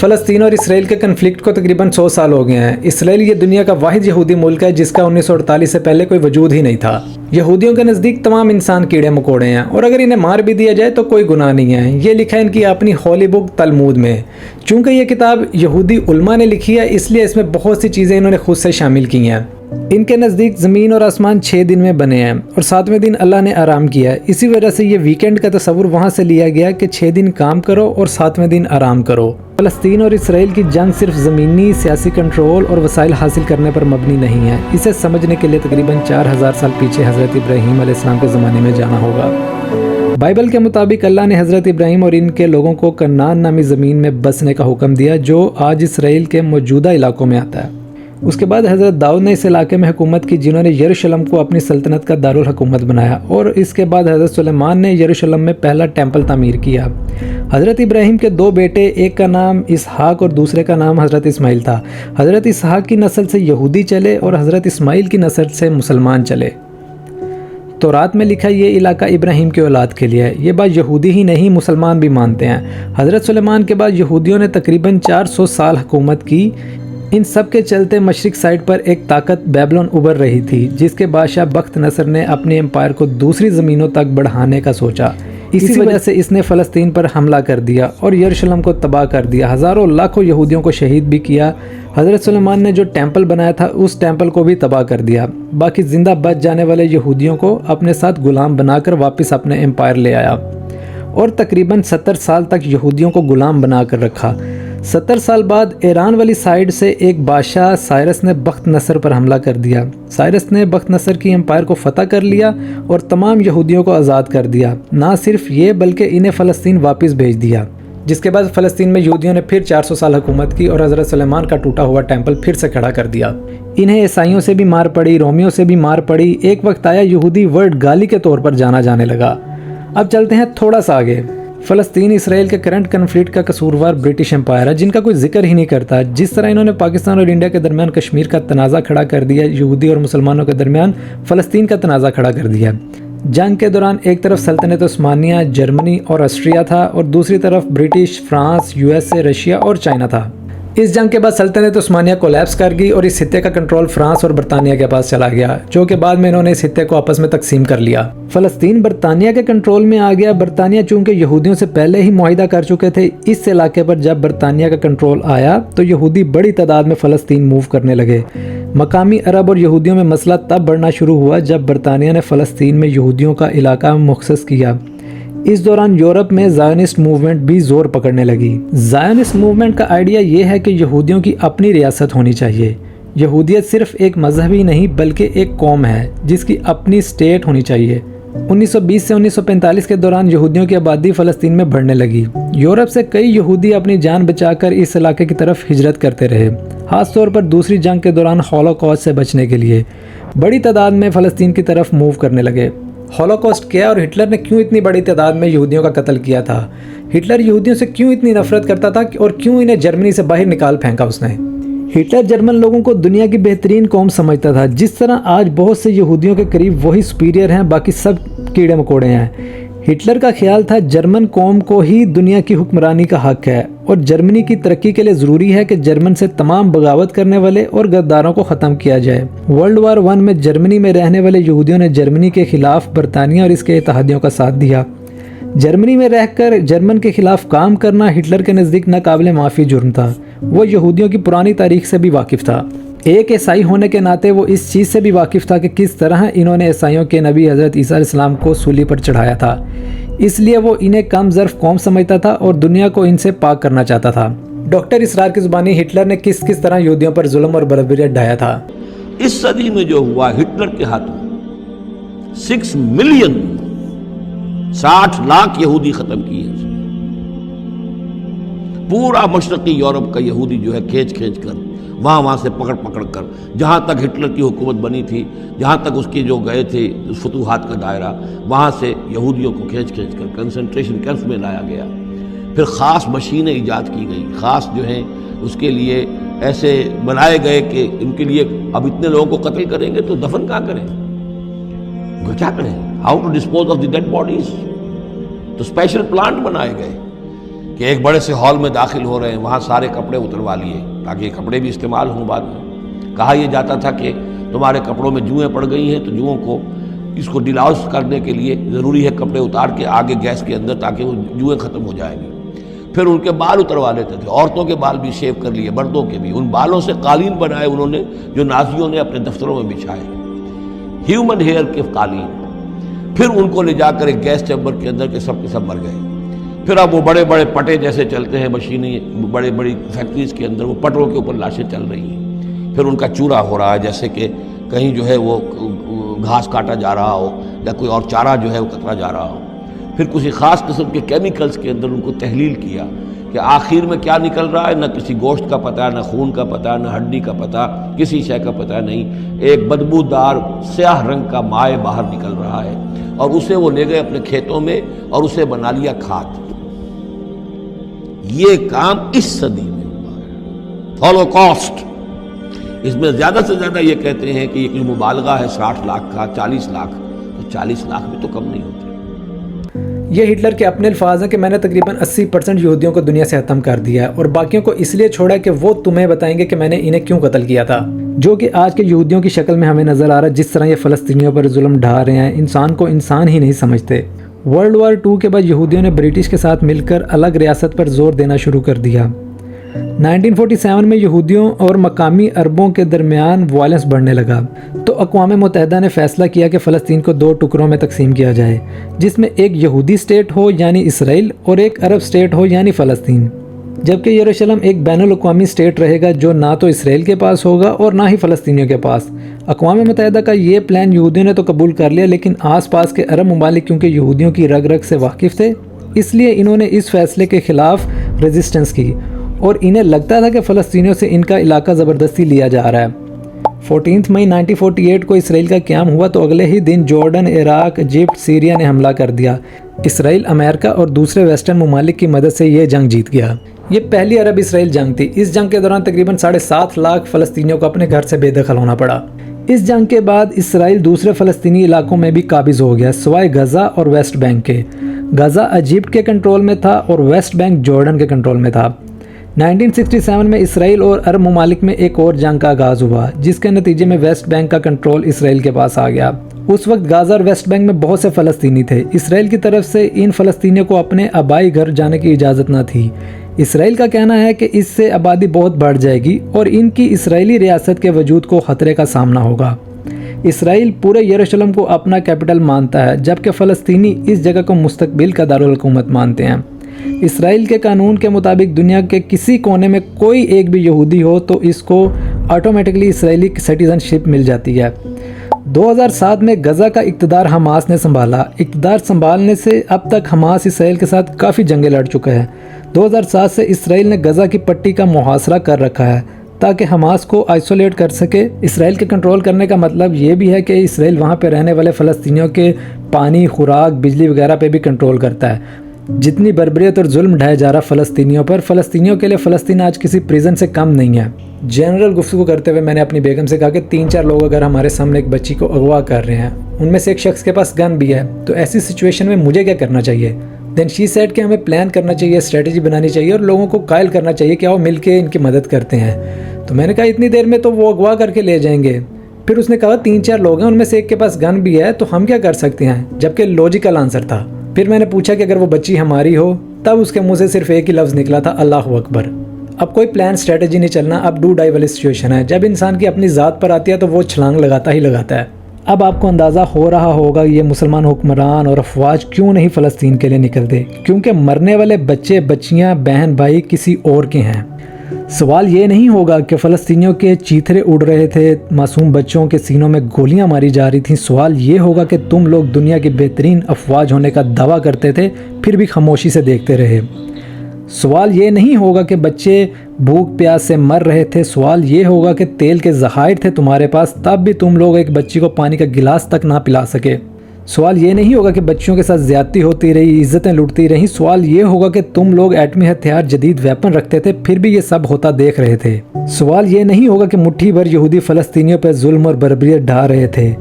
فلسطین اور اسرائیل کے کنفلکٹ کو تقریباً 100 سال ہو گئے ہیں۔ اسرائیل یہ دنیا کا واحد یہودی ملک ہے جس کا 1948 سے پہلے کوئی وجود ہی نہیں تھا۔ یہودیوں کے نزدیک تمام انسان کیڑے مکوڑے ہیں اور اگر انہیں مار بھی دیا جائے تو کوئی گناہ نہیں ہے۔ یہ لکھا ہے ان کی اپنی ہولی بک تلمود میں۔ چونکہ یہ کتاب یہودی علماء نے لکھی ہے اس لیے اس میں بہت سی چیزیں انہوں نے خود سے شامل کی ہیں۔ ان کے نزدیک زمین اور آسمان 6 دن میں بنے ہیں اور 7ویں دن اللہ نے آرام کیا ہے۔ اسی وجہ سے یہ ویکینڈ کا تصور وہاں سے لیا گیا کہ 6 دن کام کرو اور 7ویں دن آرام کرو۔ فلسطین اور اسرائیل کی جنگ صرف زمینی سیاسی کنٹرول اور وسائل حاصل کرنے پر مبنی نہیں ہے۔ اسے سمجھنے کے لیے تقریباً 4000 سال پیچھے حضرت ابراہیم علیہ السلام کے زمانے میں جانا ہوگا۔ بائبل کے مطابق اللہ نے حضرت ابراہیم اور ان کے لوگوں کو کنعان نامی زمین میں بسنے کا حکم دیا جو آج اسرائیل کے موجودہ علاقوں میں آتا ہے۔ اس کے بعد حضرت داؤد نے اس علاقے میں حکومت کی جنہوں نے یروشلم کو اپنی سلطنت کا دارالحکومت بنایا، اور اس کے بعد حضرت سلیمان نے یروشلم میں پہلا ٹیمپل تعمیر کیا۔ حضرت ابراہیم کے 2 بیٹے، ایک کا نام اسحاق اور دوسرے کا نام حضرت اسماعیل تھا۔ حضرت اسحاق کی نسل سے یہودی چلے اور حضرت اسماعیل کی نسل سے مسلمان چلے۔ تورات میں لکھا یہ علاقہ ابراہیم کی اولاد کے لیے ہے۔ یہ بات یہودی ہی نہیں مسلمان بھی مانتے ہیں۔ حضرت سلیمان کے بعد یہودیوں نے تقریباً 400 سال حکومت کی۔ ان سب کے چلتے مشرق سائڈ پر ایک طاقت بیبلون ابھر رہی تھی جس کے بادشاہ بخت نصر نے اپنے امپائر کو دوسری زمینوں تک بڑھانے کا سوچا۔ اسی وجہ سے اس نے فلسطین پر حملہ کر دیا اور یروشلم کو تباہ کر دیا۔ ہزاروں لاکھوں یہودیوں کو شہید بھی کیا۔ حضرت سلیمان نے جو ٹیمپل بنایا تھا اس ٹیمپل کو بھی تباہ کر دیا۔ باقی زندہ بچ جانے والے یہودیوں کو اپنے ساتھ غلام بنا کر واپس اپنے امپائر لے آیا اور تقریباً 70 سال تک یہودیوں کو غلام بنا کر رکھا۔ 70 سال بعد ایران والی سائیڈ سے ایک بادشاہ سائرس نے بخت نصر پر حملہ کر دیا۔ سائرس نے بخت نصر کی امپائر کو فتح کر لیا اور تمام یہودیوں کو آزاد کر دیا۔ نہ صرف یہ بلکہ انہیں فلسطین واپس بھیج دیا، جس کے بعد فلسطین میں یہودیوں نے پھر 400 سال حکومت کی اور حضرت سلیمان کا ٹوٹا ہوا ٹیمپل پھر سے کھڑا کر دیا۔ انہیں عیسائیوں سے بھی مار پڑی، رومیوں سے بھی مار پڑی۔ ایک وقت آیا یہودی ورڈ گالی کے طور پر جانا جانے لگا۔ اب چلتے ہیں تھوڑا سا آگے۔ فلسطین اسرائیل کے کرنٹ کنفلکٹ کا قصوروار برٹش امپائر ہے جن کا کوئی ذکر ہی نہیں کرتا۔ جس طرح انہوں نے پاکستان اور انڈیا کے درمیان کشمیر کا تنازع کھڑا کر دیا، یہودی اور مسلمانوں کے درمیان فلسطین کا تنازع کھڑا کر دیا۔ جنگ کے دوران ایک طرف سلطنت عثمانیہ، جرمنی اور آسٹریا تھا اور دوسری طرف برٹش، فرانس، USA، رشیا اور چائنا تھا۔ اس جنگ کے بعد سلطنت عثمانیہ کولیپس کر گئی اور اس خطے کا کنٹرول فرانس اور برطانیہ کے پاس چلا گیا، جو کہ بعد میں انہوں نے اس خطے کو آپس میں تقسیم کر لیا۔ فلسطین برطانیہ کے کنٹرول میں آ گیا۔ برطانیہ چونکہ یہودیوں سے پہلے ہی معاہدہ کر چکے تھے، اس علاقے پر جب برطانیہ کا کنٹرول آیا تو یہودی بڑی تعداد میں فلسطین موو کرنے لگے۔ مقامی عرب اور یہودیوں میں مسئلہ تب بڑھنا شروع ہوا جب برطانیہ نے فلسطین میں یہودیوں کا علاقہ مختص کیا۔ اس دوران یورپ میں زائونسٹ موومنٹ بھی زور پکڑنے لگی۔ زائونسٹ موومنٹ کا آئیڈیا یہ ہے کہ یہودیوں کی اپنی ریاست ہونی چاہیے۔ یہودیت صرف ایک مذہب ہی نہیں بلکہ ایک قوم ہے جس کی اپنی اسٹیٹ ہونی چاہیے۔ 1920 سے 1945 کے دوران یہودیوں کی آبادی فلسطین میں بڑھنے لگی۔ یورپ سے کئی یہودی اپنی جان بچا کر اس علاقے کی طرف ہجرت کرتے رہے، خاص طور پر دوسری جنگ کے دوران ہولوکاسٹ سے بچنے کے لیے بڑی تعداد میں فلسطین کی طرف موو کرنے لگے۔ ہولوکاسٹ کیا اور ہٹلر نے کیوں اتنی بڑی تعداد میں یہودیوں کا قتل کیا تھا؟ ہٹلر یہودیوں سے کیوں اتنی نفرت کرتا تھا اور کیوں انہیں جرمنی سے باہر نکال پھینکا اس نے؟ ہٹلر جرمن لوگوں کو دنیا کی بہترین قوم سمجھتا تھا، جس طرح آج بہت سے یہودیوں کے قریب وہی سپیریئر ہیں، باقی سب کیڑے مکوڑے ہیں۔ ہٹلر کا خیال تھا جرمن قوم کو ہی دنیا کی حکمرانی کا حق ہے اور جرمنی کی ترقی کے لیے ضروری ہے کہ جرمن سے تمام بغاوت کرنے والے اور غداروں کو ختم کیا جائے۔ ورلڈ وار 1 میں جرمنی میں رہنے والے یہودیوں نے جرمنی کے خلاف برطانیہ اور اس کے اتحادیوں کا ساتھ دیا۔ جرمنی میں رہ کر جرمن کے خلاف کام کرنا ہٹلر کے نزدیک ناقابل معافی جرم تھا۔ وہ یہودیوں کی پرانی تاریخ سے بھی واقف تھا۔ ایک عیسائی ہونے کے ناطے وہ اس چیز سے بھی واقف تھا کہ کس طرح انہوں نے عیسائیوں کے نبی حضرت عیسیٰ علیہ السلام کو سولی پر چڑھایا تھا۔ اس لیے وہ انہیں کم ظرف قوم سمجھتا تھا اور دنیا کو ان سے پاک کرنا چاہتا تھا۔ ڈاکٹر اسرار کی زبانی ہٹلر نے کس طرح یہودیوں پر ظلم اور بربریت ڈھایا تھا؟ اس صدی میں جو ہوا ہٹلر کے ہاتھوں 6 ملین 60 لاکھ یہودی ختم کیے۔ پورا مشرقی یورپ کا یہودی جو ہے کھینچ کر وہاں سے پکڑ کر جہاں تک ہٹلر کی حکومت بنی تھی، جہاں تک اس کے جو گئے تھے فتوحات کا دائرہ، وہاں سے یہودیوں کو کھینچ کر کنسنٹریشن کیمپس میں لایا گیا۔ پھر خاص مشینیں ایجاد کی گئی، خاص جو ہیں اس کے لیے ایسے بنائے گئے کہ ان کے لیے اب اتنے لوگوں کو قتل کریں گے تو دفن کیا کریں، کیا کریں، how to dispose of the dead bodies, تو اسپیشل پلانٹ بنائے گئے کہ ایک بڑے سے ہال میں داخل ہو رہے ہیں، وہاں سارے کپڑے اتروا لیے تاکہ یہ کپڑے بھی استعمال ہوں بعد میں۔ کہا یہ جاتا تھا کہ تمہارے کپڑوں میں جوئیں پڑ گئی ہیں، تو جوؤں کو اس کو ڈیلاؤس کرنے کے لیے ضروری ہے کپڑے اتار کے آگے گیس کے اندر تاکہ وہ جوئیں ختم ہو جائیں گی۔ پھر ان کے بال اتروا لیتے تھے، عورتوں کے بال بھی شیو کر لیے، مردوں کے بھی۔ ان بالوں سے قالین بنائے انہوں نے جو نازیوں نے اپنے دفتروں میں بچھائے، ہیومن ہیئر کے قالین۔ پھر ان کو لے جا کر ایک گیس چیمبر کے اندر کے سب مر گئے۔ پھر اب وہ بڑے بڑے پٹے جیسے چلتے ہیں مشینیں، بڑے بڑی فیکٹریز کے اندر وہ پٹوں کے اوپر لاشیں چل رہی ہیں۔ پھر ان کا چورا ہو رہا ہے، جیسے کہ کہیں جو ہے وہ گھاس کاٹا جا رہا ہو یا کوئی اور چارہ جو ہے وہ کترا جا رہا ہو۔ پھر کسی خاص قسم کے کیمیکلز کے اندر ان کو تحلیل کیا کہ آخر میں کیا نکل رہا ہے، نہ کسی گوشت کا پتہ، نہ خون کا پتہ، نہ ہڈی کا پتہ، کسی شے کا پتہ نہیں۔ ایک بدبودار سیاہ رنگ کا مائع باہر نکل رہا ہے، اور اسے وہ لے گئے اپنے کھیتوں میں اور اسے بنا لیا کھاد۔ یہ کام اس صدی میں ہوا ہے، ہولوکاسٹ۔ اس میں زیادہ سے زیادہ یہ کہتے ہیں کہ یہ مبالغہ ہے 60 لاکھ کا، 40 لاکھ، تو 40 لاکھ بھی تو کم نہیں ہوتے۔ یہ ہٹلر کے اپنے الفاظ ہیں کہ میں نے تقریباً 80% یہودیوں کو دنیا سے ختم کر دیا ہے، اور باقیوں کو اس لیے چھوڑا کہ وہ تمہیں بتائیں گے کہ میں نے انہیں کیوں قتل کیا تھا، جو کہ آج کے یہودیوں کی شکل میں ہمیں نظر آ رہا ہے۔ جس طرح یہ فلسطینیوں پر ظلم ڈھا رہے ہیں، انسان کو انسان ہی نہیں سمجھتے۔ ورلڈ وار 2 کے بعد یہودیوں نے برٹش کے ساتھ مل کر الگ ریاست پر زور دینا شروع کر دیا۔ 1947 میں یہودیوں اور مقامی عربوں کے درمیان وائلنس بڑھنے لگا، تو اقوام متحدہ نے فیصلہ کیا کہ فلسطین کو 2 ٹکڑوں میں تقسیم کیا جائے، جس میں ایک یہودی اسٹیٹ ہو یعنی اسرائیل، اور ایک عرب اسٹیٹ ہو یعنی فلسطین، جبکہ یروشلم ایک بین الاقوامی اسٹیٹ رہے گا جو نہ تو اسرائیل کے پاس ہوگا اور نہ ہی فلسطینیوں کے پاس۔ اقوام متحدہ کا یہ پلان یہودیوں نے تو قبول کر لیا، لیکن آس پاس کے عرب ممالک کیونکہ یہودیوں کی رگ رگ سے واقف تھے، اس لیے انہوں نے اس فیصلے کے خلاف ریزسٹنس کی، اور انہیں لگتا تھا کہ فلسطینیوں سے ان کا علاقہ زبردستی لیا جا رہا ہے۔ 14 مئی 1948 کو اسرائیل کا قیام ہوا تو اگلے ہی دن جارڈن، عراق، ایجپٹ، سیریا نے حملہ کر دیا۔ اسرائیل امریکہ اور دوسرے ویسٹرن ممالک کی مدد سے یہ جنگ جیت گیا۔ یہ پہلی عرب اسرائیل جنگ تھی۔ اس جنگ کے دوران تقریباً 7.5 لاکھ فلسطینیوں کو اپنے گھر سے بے دخل ہونا پڑا۔ اس جنگ کے بعد اسرائیل دوسرے فلسطینی علاقوں میں بھی قابض ہو گیا، سوائے غزہ اور ویسٹ بینک کے۔ غزہ ایجپٹ کے کنٹرول میں تھا اور ویسٹ بینک جارڈن کے کنٹرول میں تھا۔ 1967 میں اسرائیل اور عرب ممالک میں ایک اور جنگ کا آغاز ہوا، جس کے نتیجے میں ویسٹ بینک کا کنٹرول اسرائیل کے پاس آ گیا۔ اس وقت غزہ اور ویسٹ بینک میں بہت سے فلسطینی تھے۔ اسرائیل کی طرف سے ان فلسطینیوں کو اپنے آبائی گھر جانے کی اجازت نہ تھی۔ اسرائیل کا کہنا ہے کہ اس سے آبادی بہت بڑھ جائے گی اور ان کی اسرائیلی ریاست کے وجود کو خطرے کا سامنا ہوگا۔ اسرائیل پورے یروشلم کو اپنا کیپٹل مانتا ہے، جبکہ فلسطینی اس جگہ کو مستقبل کا دارالحکومت مانتے ہیں۔ اسرائیل کے قانون کے مطابق دنیا کے کسی کونے میں کوئی ایک بھی یہودی ہو تو اس کو آٹومیٹکلی اسرائیلی سٹیزن شپ مل جاتی ہے۔ 2007 میں غزہ کا اقتدار حماس نے سنبھالا۔ اقتدار سنبھالنے سے اب تک حماس اسرائیل کے ساتھ کافی جنگیں لڑ چکا ہے۔ 2007 سے اسرائیل نے غزہ کی پٹی کا محاصرہ کر رکھا ہے تاکہ حماس کو آئسولیٹ کر سکے۔ اسرائیل کے کنٹرول کرنے کا مطلب یہ بھی ہے کہ اسرائیل وہاں پہ رہنے والے فلسطینیوں کے پانی، خوراک، بجلی وغیرہ پہ بھی کنٹرول کرتا ہے۔ جتنی بربریت اور ظلم ڈھایا جا رہا فلسطینیوں کے لیے فلسطین آج کسی پریزن سے کم نہیں ہے۔ جنرل گفتگو کرتے ہوئے میں نے اپنی بیگم سے کہا کہ 3-4 لوگ اگر ہمارے سامنے ایک بچی کو اغوا کر رہے ہیں، ان میں سے ایک شخص کے پاس گن بھی ہے، تو ایسی سچویشن میں مجھے کیا کرنا چاہیے؟ دین شی سیڈ کہ ہمیں پلان کرنا چاہیے، اسٹریٹجی بنانی چاہیے اور لوگوں کو قائل کرنا چاہیے کہ آؤ مل کے ان کی مدد کرتے ہیں۔ تو میں نے کہا اتنی دیر میں تو وہ اغوا کر کے لے جائیں گے۔ پھر اس نے کہا 3-4 لوگ ہیں، ان میں سے ایک کے پاس گن بھی ہے، تو ہم کیا کر سکتے ہیں؟ جبکہ لوجیکل آنسر تھا۔ پھر میں نے پوچھا کہ اگر وہ بچی ہماری ہو، تب اس کے منہ سے صرف ایک ہی لفظ نکلا تھا، اللہ اکبر۔ اب کوئی پلان اسٹریٹجی نہیں چلنا، اب ڈو ڈائی والی سچویشن ہے۔ جب انسان کی اپنی ذات پر آتی ہے تو وہ چھلانگ لگاتا ہی لگاتا ہے۔ اب آپ کو اندازہ ہو رہا ہوگا یہ مسلمان حکمران اور افواج کیوں نہیں فلسطین کے لیے نکلتے، کیونکہ مرنے والے بچے، بچیاں، بہن بھائی کسی اور کے ہیں۔ سوال یہ نہیں ہوگا کہ فلسطینیوں کے چیتھرے اڑ رہے تھے، معصوم بچوں کے سینوں میں گولیاں ماری جا رہی تھیں۔ سوال یہ ہوگا کہ تم لوگ دنیا کی بہترین افواج ہونے کا دعویٰ کرتے تھے، پھر بھی خاموشی سے دیکھتے رہے۔ سوال یہ نہیں ہوگا کہ بچے بھوک پیاس سے مر رہے تھے۔ سوال یہ ہوگا کہ تیل کے ذخائر تھے تمہارے پاس، تب بھی تم لوگ ایک بچی کو پانی کا گلاس تک نہ پلا سکے۔ سوال یہ نہیں ہوگا کہ بچیوں کے ساتھ زیادتی ہوتی رہی، عزتیں لوٹتی رہیں۔ سوال یہ ہوگا کہ تم لوگ ایٹمی ہتھیار، جدید ویپن رکھتے تھے، پھر بھی یہ سب ہوتا دیکھ رہے تھے۔ سوال یہ نہیں ہوگا کہ مٹھی بھر یہودی فلسطینیوں پر ظلم اور بربریت ڈھا رہے تھے۔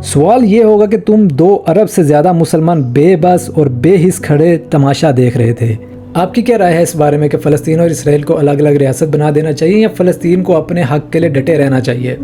سوال یہ ہوگا کہ تم 2 ارب سے زیادہ مسلمان بے بس اور بے حس کھڑے تماشا دیکھ رہے تھے۔ آپ کی کیا رائے ہے اس بارے میں کہ فلسطین اور اسرائیل کو الگ الگ ریاست بنا دینا چاہیے یا فلسطین کو اپنے حق کے لیے ڈٹے رہنا چاہیے؟